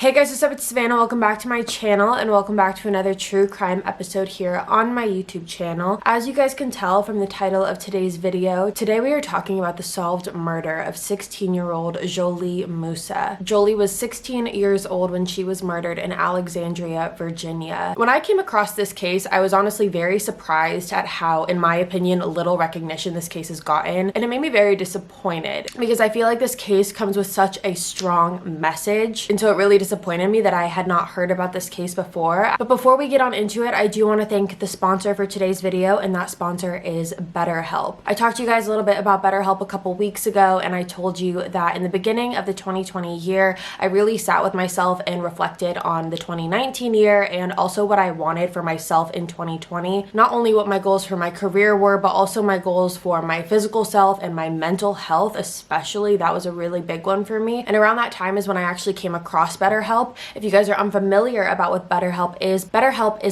Hey guys, what's up? It's Savannah. Welcome back to my channel and welcome back to another true crime episode here on my YouTube channel. As you guys can tell from the title of today's video, today we are talking about the solved murder of 16-year-old Jholie Moussa. Jholie was 16 years old when she was murdered in Alexandria, Virginia. When I came across this case, I was honestly very surprised at how, in my opinion, little recognition this case has gotten, and it made me very disappointed because I feel like this case comes with such a strong message, and so it really disappointed me that I had not heard about this case before. But before we get on into it, I do want to thank the sponsor for today's video, and that sponsor is BetterHelp. I talked to you guys a little bit about BetterHelp a couple weeks ago, and I told you that in the beginning of the 2020 year, I really sat with myself and reflected on the 2019 year and also what I wanted for myself in 2020. Not only what my goals for my career were, but also my goals for my physical self and my mental health especially. That was a really big one for me. And around that time is when I actually came across BetterHelp. If you guys are unfamiliar about what BetterHelp is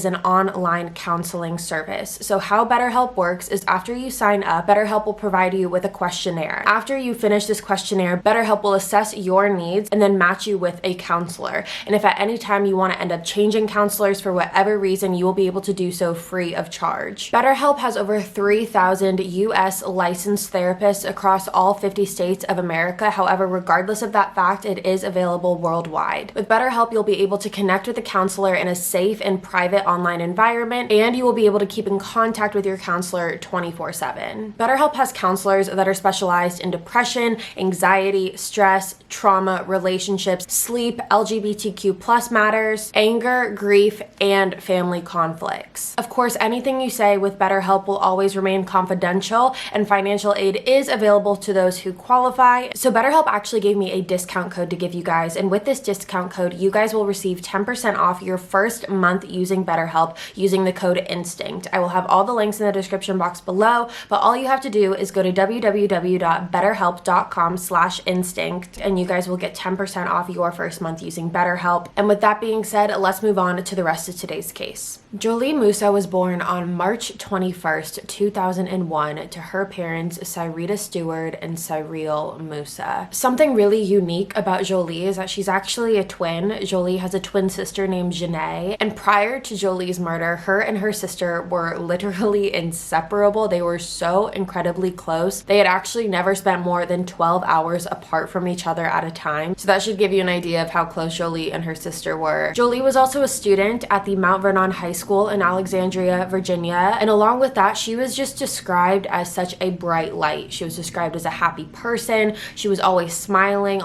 an online counseling service. So how BetterHelp works is after you sign up, BetterHelp will provide you with a questionnaire. After you finish this questionnaire, BetterHelp will assess your needs and then match you with a counselor. And if at any time you want to end up changing counselors for whatever reason, you will be able to do so free of charge. BetterHelp has over 3,000 US licensed therapists across all 50 states of America. However, regardless of that fact, it is available worldwide. With BetterHelp, you'll be able to connect with a counselor in a safe and private online environment, and you will be able to keep in contact with your counselor 24/7. BetterHelp has counselors that are specialized in depression, anxiety, stress, trauma, relationships, sleep, LGBTQ+ matters, anger, grief, and family conflicts. Of course, anything you say with BetterHelp will always remain confidential, and financial aid is available to those who qualify. So BetterHelp actually gave me a discount code to give you guys, and with this discount code, you guys will receive 10% off your first month using BetterHelp using the code INSTINCT. I will have all the links in the description box below, but all you have to do is go to www.betterhelp.com/instinct and you guys will get 10% off your first month using BetterHelp. And with that being said, let's move on to the rest of today's case. Jholie Moussa was born on March 21st, 2001 to her parents Cyrita Stewart and Cyril Moussa. Something really unique about Jholie is that she's actually a twin. Jholie has a twin sister named Janae, and prior to Jholie's murder, her and her sister were literally inseparable. They were so incredibly close. They had actually never spent more than 12 hours apart from each other at a time. So that should give you an idea of how close Jholie and her sister were. Jholie was also a student at the Mount Vernon High School in Alexandria, Virginia, and along with that, she was just described as such a bright light. She was described as a happy person. She was always smiling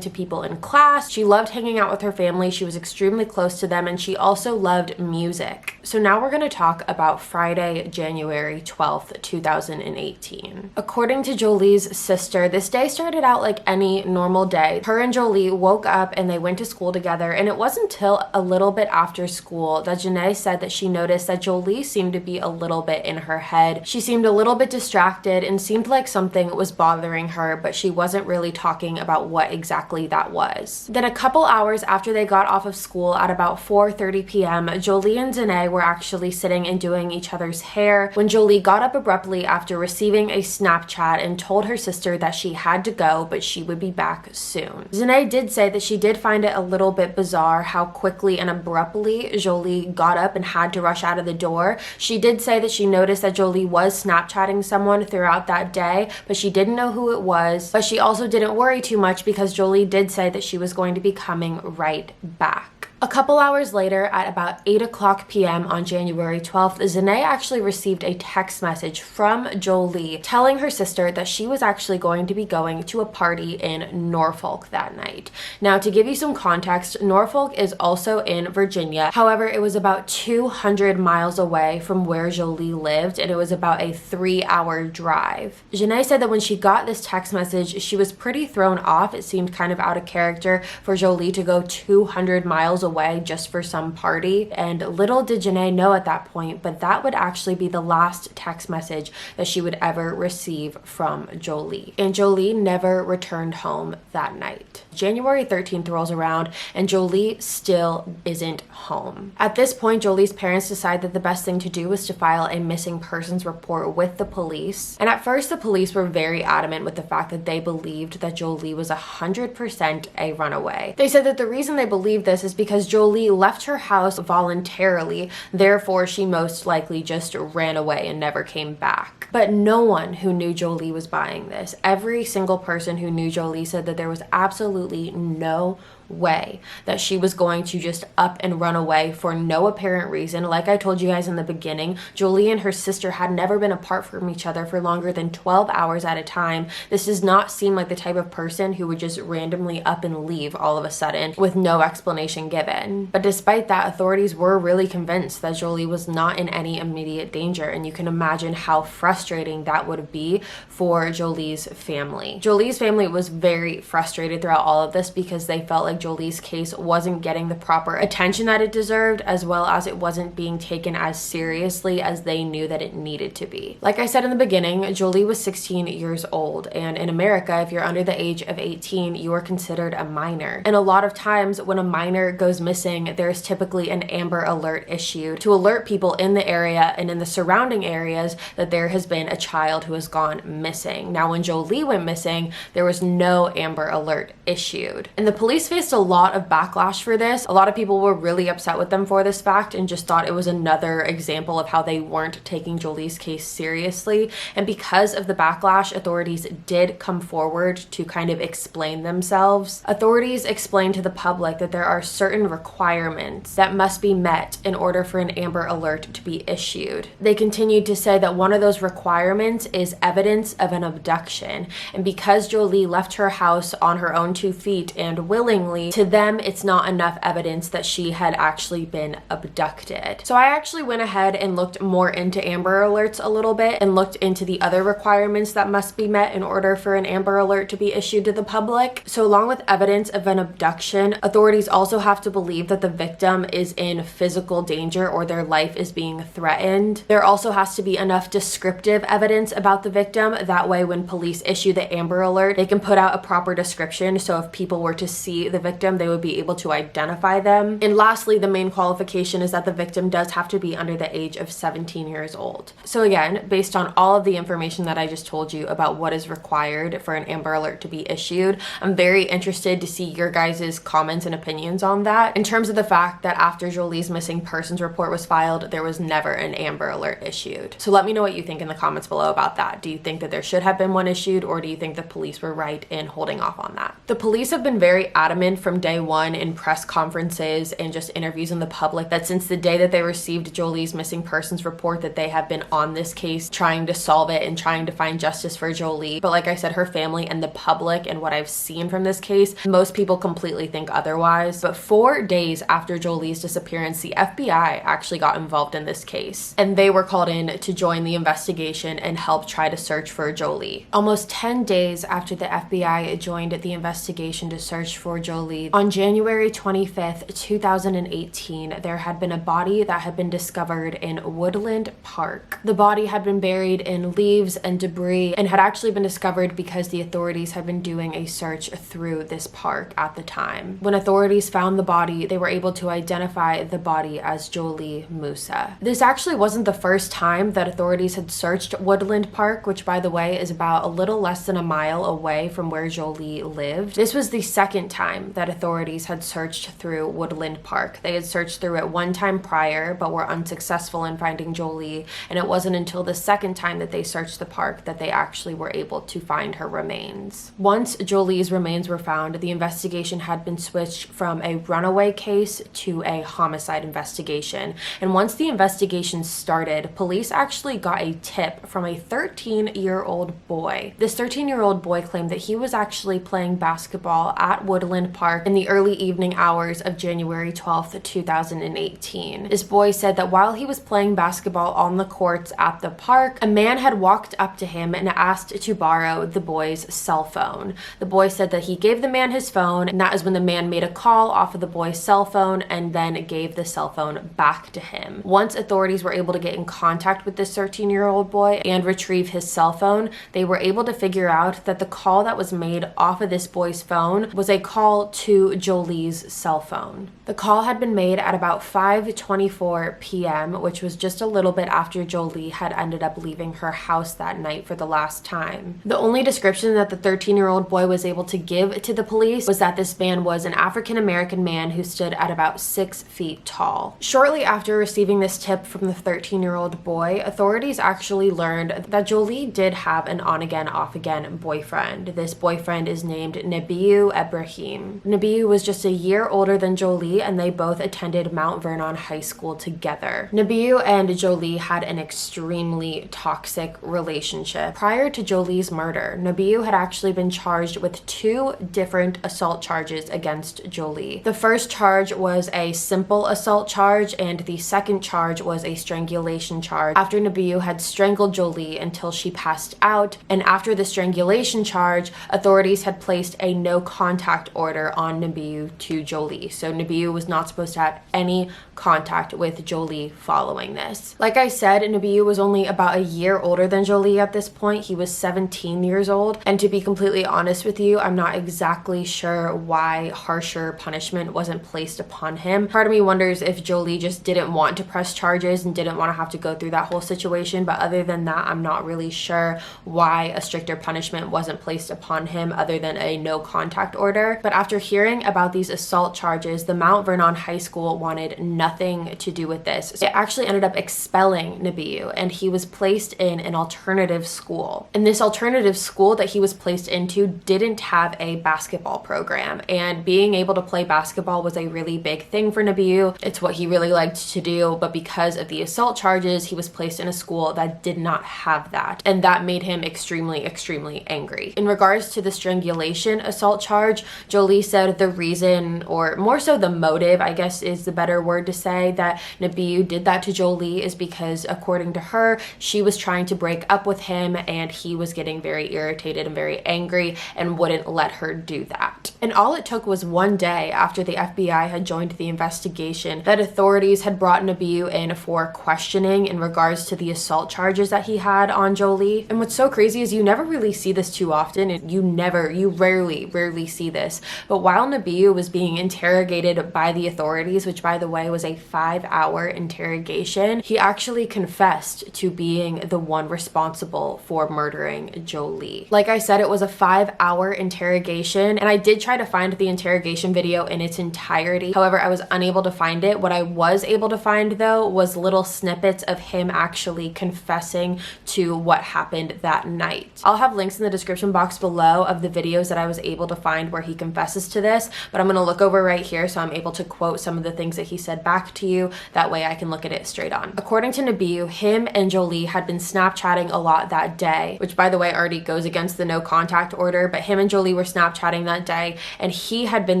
to people in class. She loved hanging out with her family. She was extremely close to them, and she also loved music. So now we're going to talk about Friday, January 12th, 2018. According to Jholie's sister, this day started out like any normal day. Her and Jholie woke up and they went to school together, and it wasn't until a little bit after school that Janae said that she noticed that Jholie seemed to be a little bit in her head. She seemed a little bit distracted and seemed like something was bothering her, but she wasn't really talking about what exactly that was. Then a couple hours after they got off of school at about 4:30 p.m., Jholie and Janae were actually sitting and doing each other's hair when Jholie got up abruptly after receiving a Snapchat and told her sister that she had to go, but she would be back soon. Janae did say that she did find it a little bit bizarre how quickly and abruptly Jholie got up and had to rush out of the door. She did say that she noticed that Jholie was Snapchatting someone throughout that day, but she didn't know who it was. But she also didn't worry too much because Jholie did say that she was going to be coming right back. A couple hours later, at about 8:00 p.m. on January 12th, Janae actually received a text message from Jholie telling her sister that she was actually going to be going to a party in Norfolk that night. Now, to give you some context, Norfolk is also in Virginia. However, it was about 200 miles away from where Jholie lived, and it was about a 3-hour drive. Janae said that when she got this text message, she was pretty thrown off. It seemed kind of out of character for Jholie to go 200 miles away away just for some party. And little did Janae know at that point, but that would actually be the last text message that she would ever receive from Jholie. And Jholie never returned home that night. January 13th rolls around and Jholie still isn't home. At this point, Jolie's parents decide that the best thing to do was to file a missing persons report with the police. And at first, the police were very adamant with the fact that they believed that Jholie was 100% a runaway. They said that the reason they believed this is because Jholie left her house voluntarily, therefore she most likely just ran away and never came back. But no one who knew Jholie was buying this. Every single person who knew Jholie said that there was absolutely no way that she was going to just up and run away for no apparent reason. Like I told you guys in the beginning, Jholie and her sister had never been apart from each other for longer than 12 hours at a time. This does not seem like the type of person who would just randomly up and leave all of a sudden with no explanation given. But despite that, authorities were really convinced that Jholie was not in any immediate danger, and you can imagine how frustrating that would be for Jolie's family. Jolie's family was very frustrated throughout all of this because they felt like Jolie's case wasn't getting the proper attention that it deserved, as well as it wasn't being taken as seriously as they knew that it needed to be. Like I said in the beginning, Jholie was 16 years old, and in America, if you're under the age of 18, you are considered a minor. And a lot of times when a minor goes missing, there's typically an Amber Alert issued to alert people in the area and in the surrounding areas that there has been a child who has gone missing. Now, when Jholie went missing, there was no Amber Alert issued. And the police faced a lot of backlash for this. A lot of people were really upset with them for this fact and just thought it was another example of how they weren't taking Jolie's case seriously. And because of the backlash, authorities did come forward to kind of explain themselves. Authorities explained to the public that there are certain requirements that must be met in order for an Amber Alert to be issued. They continued to say that one of those requirements is evidence of an abduction. And because Jholie left her house on her own 2 feet and willingly, to them, it's not enough evidence that she had actually been abducted. So I actually went ahead and looked more into Amber Alerts a little bit and looked into the other requirements that must be met in order for an Amber Alert to be issued to the public. So along with evidence of an abduction, authorities also have to believe that the victim is in physical danger or their life is being threatened. There also has to be enough descriptive evidence about the victim. That way, when police issue the Amber Alert, they can put out a proper description. So if people were to see the victim, they would be able to identify them. And lastly, the main qualification is that the victim does have to be under the age of 17 years old. So again, based on all of the information that I just told you about what is required for an Amber Alert to be issued, I'm very interested to see your guys' comments and opinions on that. In terms of the fact that after Jolie's missing persons report was filed, there was never an Amber Alert issued. So let me know what you think in the comments below about that. Do you think that there should have been one issued, or do you think the police were right in holding off on that? The police have been very adamant from day one in press conferences and just interviews in the public that since the day that they received Jolie's missing persons report that they have been on this case trying to solve it and trying to find justice for Jholie. But like I said, her family and the public and what I've seen from this case, most people completely think otherwise. But 4 days after Jolie's disappearance, the FBI actually got involved in this case, and they were called in to join the investigation and help try to search for Jholie. Almost 10 days after the FBI joined the investigation to search for Jholie, on January 25th, 2018, there had been a body that had been discovered in Woodland Park. The body had been buried in leaves and debris and had actually been discovered because the authorities had been doing a search through this park at the time. When authorities found the body, they were able to identify the body as Jholie Moussa. This actually wasn't the first time that authorities had searched Woodland Park, which by the way is about a little less than a mile away from where Jholie lived. This was the second time that authorities had searched through Woodland Park. They had searched through it one time prior, but were unsuccessful in finding Jholie, and it wasn't until the second time that they searched the park that they actually were able to find her remains. Once Jolie's remains were found, the investigation had been switched from a runaway case to a homicide investigation. And once the investigation started, police actually got a tip from a 13-year-old boy. This 13-year-old boy claimed that he was actually playing basketball at Woodland park in the early evening hours of January 12th, 2018. This boy said that while he was playing basketball on the courts at the park, a man had walked up to him and asked to borrow the boy's cell phone. The boy said that he gave the man his phone, and that is when the man made a call off of the boy's cell phone and then gave the cell phone back to him. Once authorities were able to get in contact with this 13-year-old boy and retrieve his cell phone, they were able to figure out that the call that was made off of this boy's phone was a call to Jholie's cell phone. The call had been made at about 5:24 p.m., which was just a little bit after Jholie had ended up leaving her house that night for the last time. The only description that the 13-year-old boy was able to give to the police was that this man was an African-American man who stood at about 6 feet tall. Shortly after receiving this tip from the 13-year-old boy, authorities actually learned that Jholie did have an on-again, off-again boyfriend. This boyfriend is named Nebiyu Ebrahim. Nebiyu was just a year older than Jholie, and they both attended Mount Vernon High School together. Nebiyu and Jholie had an extremely toxic relationship. Prior to Jholie's murder, Nebiyu had actually been charged with 2 different assault charges against Jholie. The first charge was a simple assault charge, and the second charge was a strangulation charge after Nebiyu had strangled Jholie until she passed out. And after the strangulation charge, authorities had placed a no contact order on Nebiyu to Jholie. So Nebiyu was not supposed to have any contact with Jholie following this. Like I said, Nebiyu was only about a year older than Jholie at this point. He was 17 years old. And to be completely honest with you, I'm not exactly sure why harsher punishment wasn't placed upon him. Part of me wonders if Jholie just didn't want to press charges and didn't want to have to go through that whole situation. But other than that, I'm not really sure why a stricter punishment wasn't placed upon him other than a no contact order. But after hearing about these assault charges, the Mount Vernon High School wanted nothing to do with this. So it actually ended up expelling Nebiyu, and he was placed in an alternative school. And this alternative school that he was placed into didn't have a basketball program, and being able to play basketball was a really big thing for Nebiyu. It's what he really liked to do, but because of the assault charges, he was placed in a school that did not have that, and that made him extremely angry. In regards to the strangulation assault charge, Jholie said the reason, or more so the motive, I guess is the better word to say, that Nebiyu did that to Jholie is because, according to her, she was trying to break up with him and he was getting very irritated and very angry and wouldn't let her do that. And all it took was one day after the FBI had joined the investigation that authorities had brought Nebiyu in for questioning in regards to the assault charges that he had on Jholie. And what's so crazy is you never really see this too often, and you rarely see this. But while Nebiyu was being interrogated by the authorities, which by the way was a 5-hour interrogation, he actually confessed to being the one responsible for murdering Jholie. Like I said, it was a 5-hour interrogation, and I did try to find the interrogation video in its entirety. However, I was unable to find it. What I was able to find though was little snippets of him actually confessing to what happened that night. I'll have links in the description box below of the videos that I was able to find where he confesses to this, but I'm gonna look over right here so I'm able to quote some of the things that he said back to you. That way I can look at it straight on. According to Nebiyu, him and Jholie had been Snapchatting a lot that day, which by the way already goes against the no contact order, but him and Jholie were Snapchatting that day, and he had been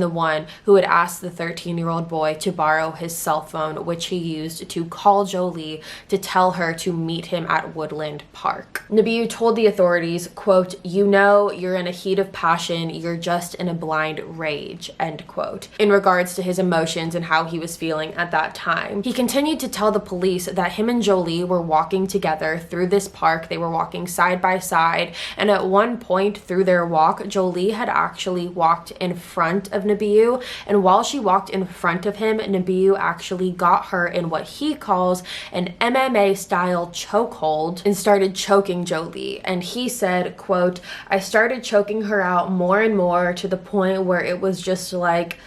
the one who had asked the 13-year-old boy to borrow his cell phone, which he used to call Jholie to tell her to meet him at Woodland Park. Nebiyu told the authorities, quote, "You know, you're in a heat of passion, you're just in a blind rage," end quote, in regards to his emotions and how he was feeling at that time. He continued to tell the police that him and Jholie were walking together through this park. They were walking side by side, and at one point through their walk, Jholie had actually walked in front of Nebiyu, and while she walked in front of him, Nebiyu actually got her in what he calls an MMA style chokehold and started choking Jholie. And he said, quote, "I started choking her out more and more to the point where it was just like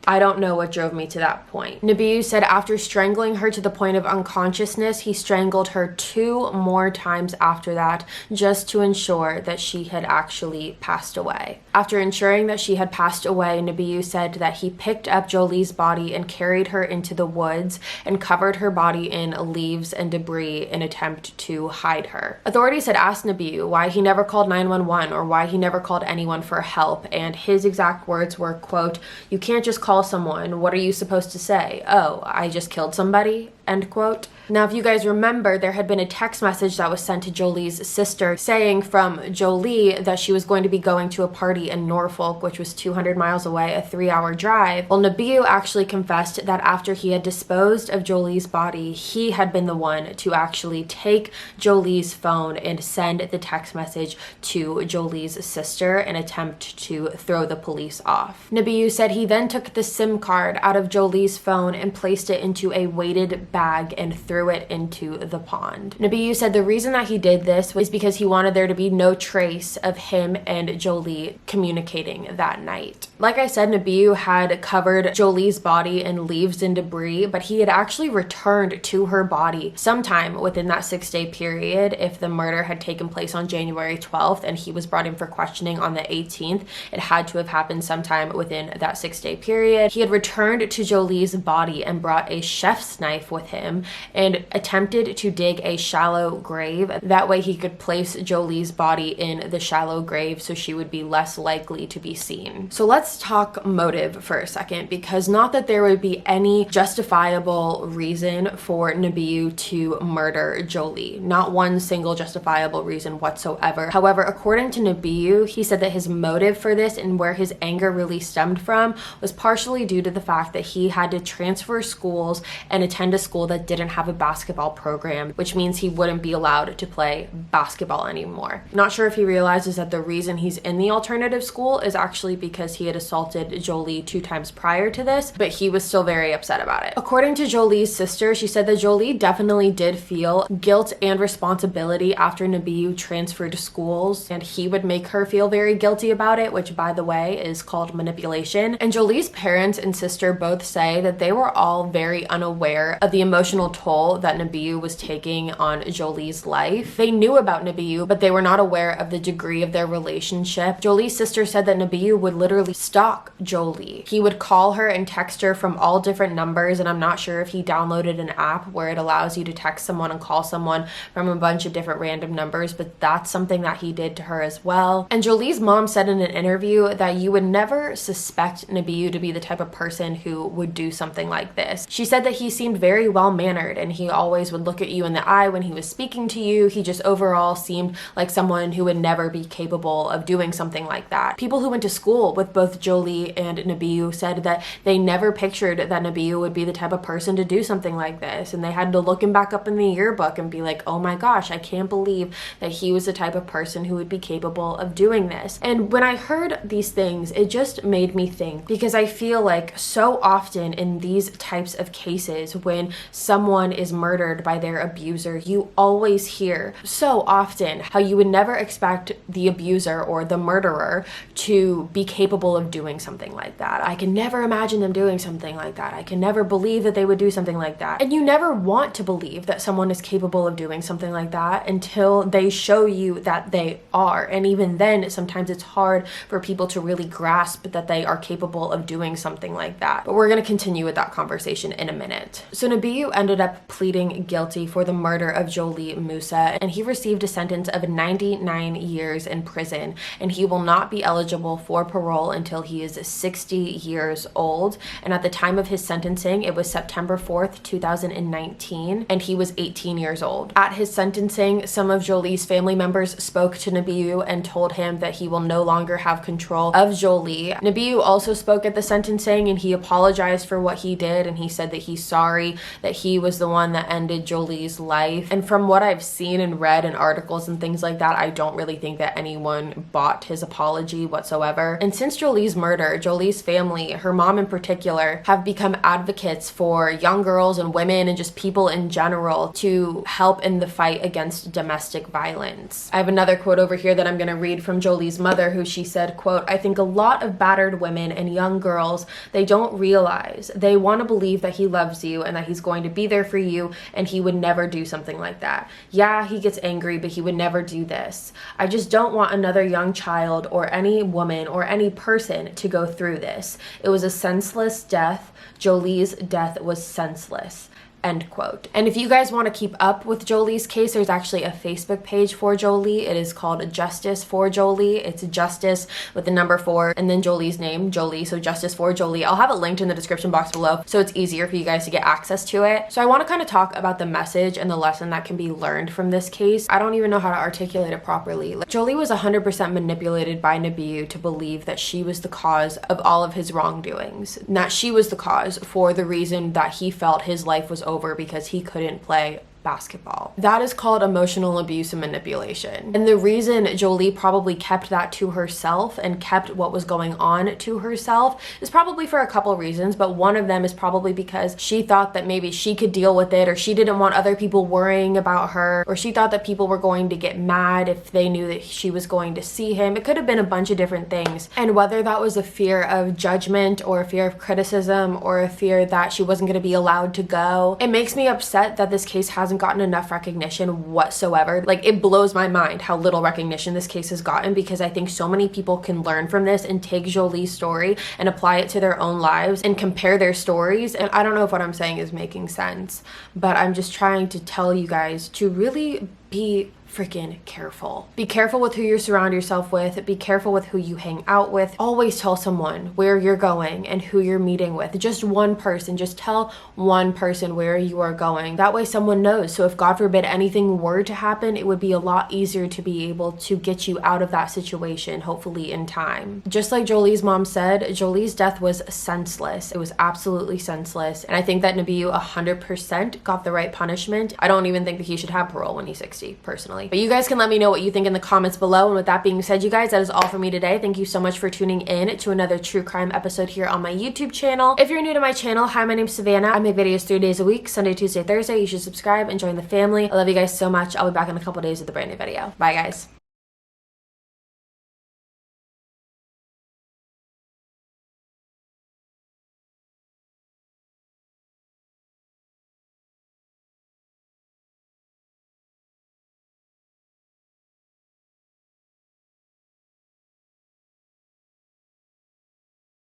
I don't know what drove me to that point. Nebiyu said after strangling her to the point of unconsciousness, he strangled her 2 more times after that, just to ensure that she had actually passed away. After ensuring that she had passed away, Nebiyu said that he picked up Jholie's body and carried her into the woods and covered her body in leaves and debris in attempt to hide her. Authorities had asked Nebiyu why he never called 911 or why he never called anyone for help, and his exact words were, quote, "You can't just call someone. What are you supposed to say? Oh, I just killed somebody?" End quote. Now, if you guys remember, there had been a text message that was sent to Jholie's sister saying from Jholie that she was going to be going to a party in Norfolk, which was 200 miles away, a 3-hour drive. Well, Nebiyu actually confessed that after he had disposed of Jholie's body, he had been the one to actually take Jholie's phone and send the text message to Jholie's sister in an attempt to throw the police off. Nebiyu said he then took the SIM card out of Jholie's phone and placed it into a weighted bag and threw it into the pond. Nebiyu said the reason that he did this was because he wanted there to be no trace of him and Jholie communicating that night. Like I said, Nebiyu had covered Jholie's body in leaves and debris, but he had actually returned to her body sometime within that 6-day period. If the murder had taken place on January 12th and he was brought in for questioning on the 18th, it had to have happened sometime within that 6-day period. He had returned to Jholie's body and brought a chef's knife with him and attempted to dig a shallow grave. That way he could place Jholie's body in the shallow grave so she would be less likely to be seen. So let's talk motive for a second, because not that there would be any justifiable reason for Nebiyu to murder Jholie. Not one single justifiable reason whatsoever. However, according to Nebiyu, he said that his motive for this and where his anger really stemmed from was partially due to the fact that he had to transfer schools and attend a school that didn't have a basketball program, which means he wouldn't be allowed to play basketball anymore. Not sure if he realizes that the reason he's in the alternative school is actually because he had assaulted Jholie 2 times prior to this, but he was still very upset about it. According to Jholie's sister, she said that Jholie definitely did feel guilt and responsibility after Nebiyu transferred schools, and he would make her feel very guilty about it, which, by the way, is called manipulation. And Jholie's parents and sister both say that they were all very unaware of the emotional toll that Nebiyu was taking on Jholie's life. They knew about Nebiyu, but they were not aware of the degree of their relationship. Jholie's sister said that Nebiyu would literally stalk Jholie. He would call her and text her from all different numbers, and I'm not sure if he downloaded an app where it allows you to text someone and call someone from a bunch of different random numbers, but that's something that he did to her as well. And Jholie's mom said in an interview that you would never suspect Nebiyu to be the type of person who would do something like this. She said that he seemed very well-mannered and he always would look at you in the eye when he was speaking to you. He just overall seemed like someone who would never be capable of doing something like that. People who went to school with both Jholie and Nebiyu said that they never pictured that Nebiyu would be the type of person to do something like this, and they had to look him back up in the yearbook and be like, oh my gosh, I can't believe that he was the type of person who would be capable of doing this. And when I heard these things, it just made me think, because I feel like so often in these types of cases, when someone is murdered by their abuser, you always hear so often how you would never expect the abuser or the murderer to be capable of doing something like that. I can never imagine them doing something like that. I can never believe that they would do something like that. And you never want to believe that someone is capable of doing something like that until they show you that they are. And even then, sometimes it's hard for people to really grasp that they are capable of doing something like that. But we're going to continue with that conversation in a minute. So Nebiyu ended up pleading guilty for the murder of Jholie Moussa, and he received a sentence of 99 years in prison, and he will not be eligible for parole until he is 60 years old. And at the time of his sentencing, it was September 4th, 2019, and he was 18 years old. At his sentencing, some of Jholie's family members spoke to Nebiyu and told him that he will no longer have control of Jholie. Nebiyu also spoke at the sentencing, and he apologized for what he did, and he said that he's sorry that he was the one that ended Jholie's life. And from what I've seen and read in articles and things like that, I don't really think that anyone bought his apology whatsoever. And since Jholie's murder, Jholie's family, her mom in particular, have become advocates for young girls and women and just people in general to help in the fight against domestic violence. I have another quote over here that I'm going to read from Jholie's mother, who she said, quote, "I think a lot of battered women and young girls, they don't realize. They want to believe that he loves you and that he's going to be there for you, and he would never do something like that. Yeah, he gets angry, but he would never do this. I just don't want another young child or any woman or any person to go through this. It was a senseless death. Jholie's death was senseless." End quote. And if you guys want to keep up with Jholie's case, there's actually a Facebook page for Jholie. It is called Justice for Jholie. It's Justice with the number 4 and then Jholie's name, Jholie. So Justice for Jholie. I'll have it linked in the description box below so it's easier for you guys to get access to it. So I want to kind of talk about the message and the lesson that can be learned from this case. I don't even know how to articulate it properly. Jholie was 100% manipulated by Nebiyu to believe that she was the cause of all of his wrongdoings, and that she was the cause for the reason that he felt his life was over because he couldn't play basketball. That is called emotional abuse and manipulation. And the reason Jholie probably kept that to herself and kept what was going on to herself is probably for a couple reasons, but one of them is probably because she thought that maybe she could deal with it, or she didn't want other people worrying about her, or she thought that people were going to get mad if they knew that she was going to see him. It could have been a bunch of different things. And whether that was a fear of judgment or a fear of criticism or a fear that she wasn't going to be allowed to go, it makes me upset that this case hasn't gotten enough recognition whatsoever. Like, it blows my mind how little recognition this case has gotten, because I think so many people can learn from this and take Jholie's story and apply it to their own lives and compare their stories. And I don't know if what I'm saying is making sense, but I'm just trying to tell you guys to really be freaking careful. Be careful with who you surround yourself with. Be careful with who you hang out with. Always tell someone where you're going and who you're meeting with. Just one person. Just tell one person where you are going. That way someone knows. So if God forbid anything were to happen, it would be a lot easier to be able to get you out of that situation, hopefully in time. Just like Jholie's mom said, Jholie's death was senseless. It was absolutely senseless. And I think that Nebiyu 100% got the right punishment. I don't even think that he should have parole when he's 60, personally. But you guys can let me know what you think in the comments below. And with that being said, you guys, that is all for me today. Thank you so much for tuning in to another true crime episode here on my YouTube channel. If you're new to my channel, hi, my name's Savannah. I make videos 3 days a week, Sunday, Tuesday, Thursday. You should subscribe and join the family. I love you guys so much. I'll be back in a couple days with a brand new video. Bye, guys.